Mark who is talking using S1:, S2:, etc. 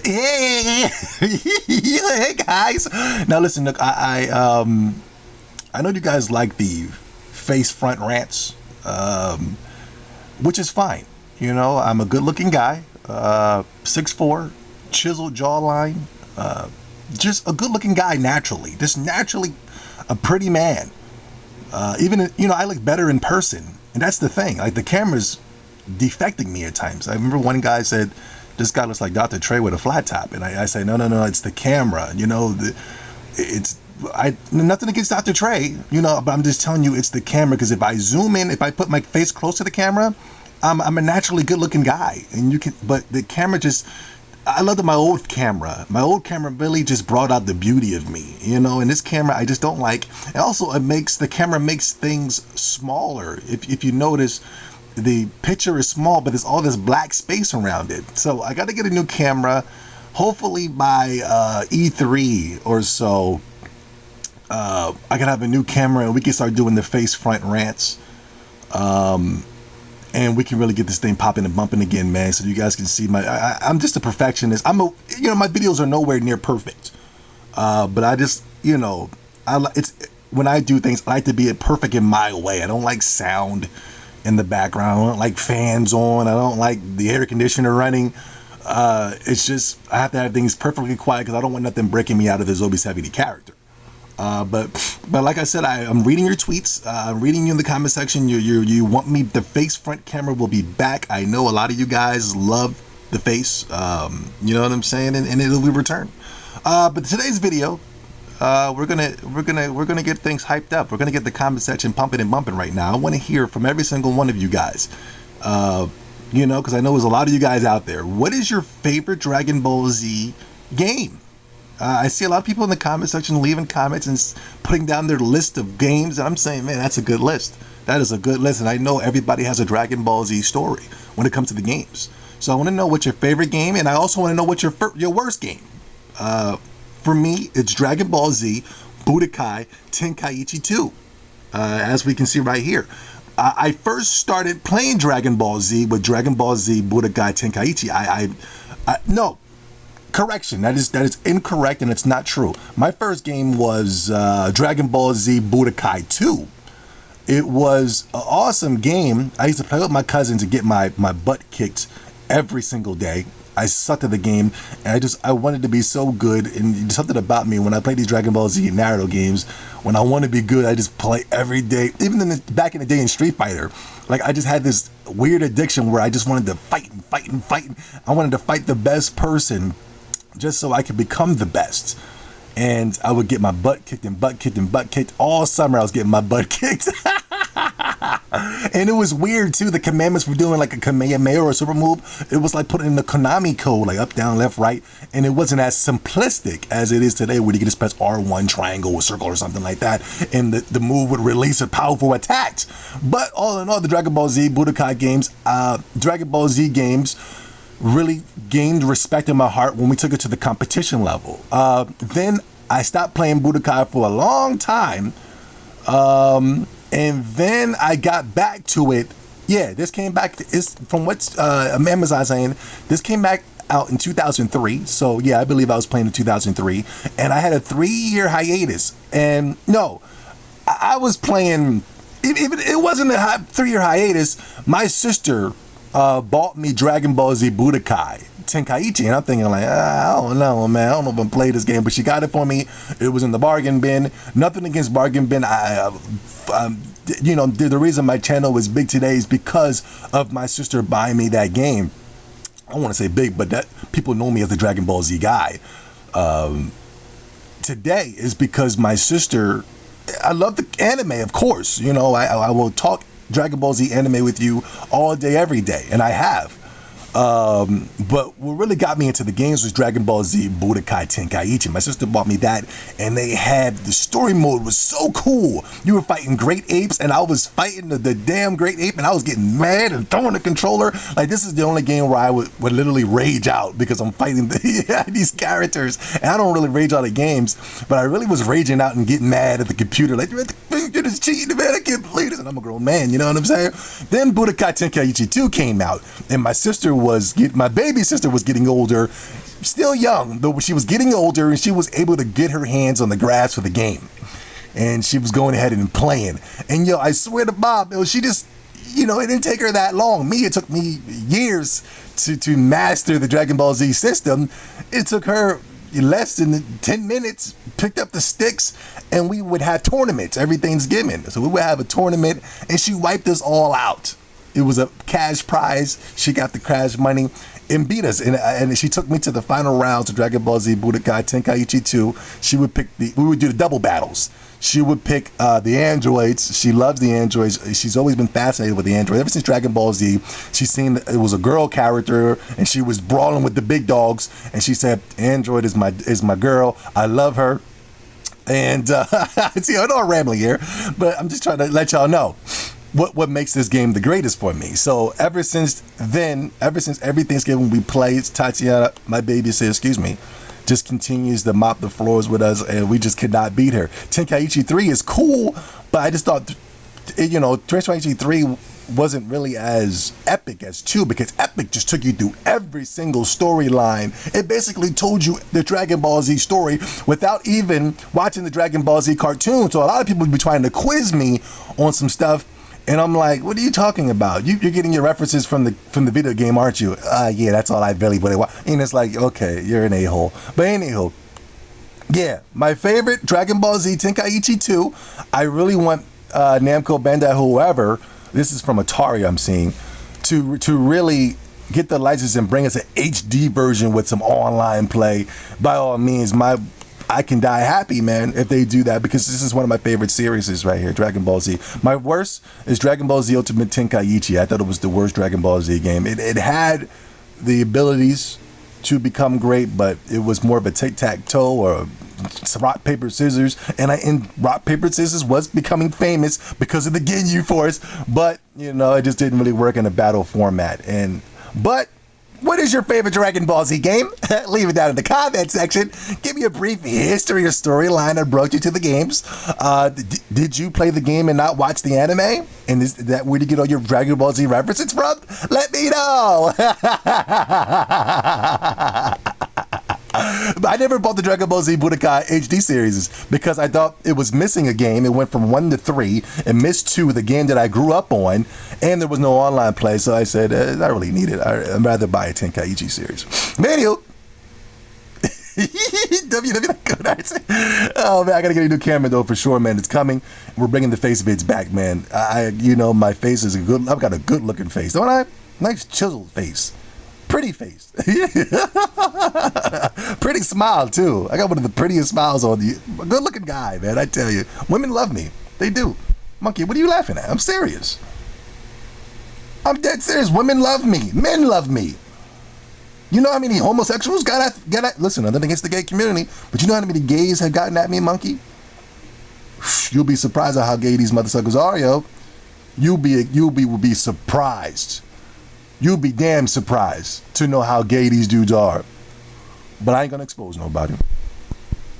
S1: Hey, hey guys. Now listen, look, I know you guys like the face front rants, which is fine. You know, I'm a good-looking guy, 6'4", chiseled jawline, just a good-looking guy naturally, just naturally a pretty man. I look better in person, and that's the thing. Like the camera's defecting me at times. I remember one guy said, "This guy looks like Dr. Trey with a flat top," and I say, "No, it's the camera. It's nothing against Dr. Trey, but I'm just telling you, it's the camera. Because if I zoom in, if I put my face close to the camera, I'm a naturally good-looking guy, and but the camera just." I love that my old camera really just brought out the beauty of me, and this camera I just don't like. And also the camera makes things smaller. If you notice, the picture is small, but there's all this black space around it. So I got to get a new camera, hopefully by E3 or so. I can have a new camera and we can start doing the face front rants. And we can really get this thing popping and bumping again, man. So you guys can see I'm just a perfectionist. My videos are nowhere near perfect. But I just, it's when I do things, I like to be perfect in my way. I don't like sound in the background. I don't like fans on. I don't like the air conditioner running. It's just, I have to have things perfectly quiet because I don't want nothing breaking me out of the Zobi 70 character. But like I said, I'm reading your tweets. I'm reading you in the comment section. You want me, the face front camera will be back. I know a lot of you guys love the face. You know what I'm saying? And it'll be returned. But today's video, we're gonna get things hyped up. We're gonna get the comment section pumping and bumping right now. I want to hear from every single one of you guys. Because I know there's a lot of you guys out there. What is your favorite Dragon Ball Z game? I see a lot of people in the comment section leaving comments and putting down their list of games, and I'm saying, man, that's a good list. That is a good list, and I know everybody has a Dragon Ball Z story when it comes to the games. So I want to know what's your favorite game, and I also want to know what's your worst game. For me, it's Dragon Ball Z Budokai Tenkaichi 2, as we can see right here. I first started playing Dragon Ball Z with Dragon Ball Z Budokai Tenkaichi. No. Correction, that is incorrect and it's not true. My first game was Dragon Ball Z Budokai 2. It was an awesome game. I used to play with my cousins to get my butt kicked every single day. I sucked at the game, and I wanted to be so good, and something about me when I play these Dragon Ball Z Naruto games, when I want to be good, I just play every day. Even back in the day in Street Fighter, like I just had this weird addiction where I just wanted to fight. I wanted to fight the best person, just so I could become the best. And I would get my butt kicked and butt kicked and butt kicked. All summer I was getting my butt kicked. And it was weird too. The commandments for doing like a Kamehameha or a super move, it was like putting in the Konami code, like up, down, left, right. And it wasn't as simplistic as it is today, where you can just press R1, triangle, or circle, or something like that. And the move would release a powerful attack. But all in all, the Dragon Ball Z Budokai games, Dragon Ball Z games, really gained respect in my heart when we took it to the competition level. Then I stopped playing Budokai for a long time. And then I got back to it. Yeah, this came back. It's from what Amazon's saying. This came back out in 2003. So yeah, I believe I was playing in 2003. And I had a 3-year hiatus. And no, I was playing. Even it wasn't a 3-year hiatus. My sister bought me Dragon Ball Z Budokai Tenkaichi, and I'm thinking like, I don't know, man. I don't know if I'm playing this game, but she got it for me. It was in the bargain bin. Nothing against bargain bin. The reason my channel is big today is because of my sister buying me that game. I don't want to say big, but that people know me as the Dragon Ball Z guy. Today is because my sister. I love the anime, of course. I will talk Dragon Ball Z anime with you all day, every day, and I have. But what really got me into the games was Dragon Ball Z Budokai Tenkaichi. My sister bought me that, and they had the story mode was so cool. You were fighting great apes, and I was fighting the damn great ape, and I was getting mad and throwing the controller. Like, this is the only game where I would literally rage out because I'm fighting these characters. And I don't really rage out at games, but I really was raging out and getting mad at the computer. Like, you're just cheating, man. I can't believe this. And I'm a grown man, you know what I'm saying? Then Budokai Tenkaichi 2 came out, and my baby sister was getting older. still young, though she was getting older, and she was able to get her hands on the grass for the game. And she was going ahead and playing. And yo, I swear to Bob, she just, it didn't take her that long. It took me years to master the Dragon Ball Z system. It took her less than 10 minutes, picked up the sticks, and we would have tournaments every Thanksgiving. So we would have a tournament, and she wiped us all out. It was a cash prize. She got the cash money and beat us. And she took me to the final rounds of Dragon Ball Z Budokai Tenkaichi 2. She would pick we would do the double battles. She would pick the androids. She loves the androids. She's always been fascinated with the androids. Ever since Dragon Ball Z, she's seen it was a girl character, and she was brawling with the big dogs. And she said, "Android is my girl. I love her." And see, I'm not rambling here, but I'm just trying to let y'all know what makes this game the greatest for me. So ever since every Thanksgiving we play, Tatiana, my baby, just continues to mop the floors with us, and we just could not beat her. Tenkaichi 3 is cool, but I just thought, Tenkaichi 3 wasn't really as epic as 2, because Epic just took you through every single storyline. It basically told you the Dragon Ball Z story without even watching the Dragon Ball Z cartoon. So a lot of people would be trying to quiz me on some stuff, and I'm like, what are you talking about? You're getting your references from the video game, aren't you? Yeah, that's all I really want. And it's like, okay, you're an a-hole. But anywho, yeah, my favorite Dragon Ball Z Tenkaichi 2. I really want Namco Bandai, whoever, this is from Atari I'm seeing, to really get the license and bring us an HD version with some online play. By all means, I can die happy, man, if they do that, because this is one of my favorite series right here, Dragon Ball Z. My worst is Dragon Ball Z Ultimate Tenkaichi. I thought it was the worst Dragon Ball Z game. It had the abilities to become great, but it was more of a tic-tac-toe or rock, paper, scissors. And rock, paper, scissors was becoming famous because of the Ginyu Force, but, it just didn't really work in a battle format. But what is your favorite Dragon Ball Z game? Leave it down in the comment section. Give me a brief history or storyline that brought you to the games. Did you play the game and not watch the anime? And is that where you get all your Dragon Ball Z references from? Let me know. But I never bought the Dragon Ball Z Budokai HD series because I thought it was missing a game. It went from 1 to 3 and missed 2, the game that I grew up on, and there was no online play. So I said, I really need it. I'd rather buy a Tenkaichi series. Anywho, oh man, I gotta get a new camera though for sure, man. It's coming. We're bringing the face vids back, man. My face is I've got a good looking face, don't I? Nice chiseled face. Pretty face. Pretty smile too. I got one of the prettiest smiles on you. Good looking guy, man. I tell you, women love me. They do. Monkey, what are you laughing at? I'm serious. I'm dead serious. Women love me. Men love me. You know how many homosexuals got at listen, nothing against the gay community, but you know how many gays have gotten at me, Monkey? You'll be surprised at how gay these motherfuckers are, yo. You'll be surprised. You'll be damn surprised to know how gay these dudes are. But I ain't gonna expose nobody.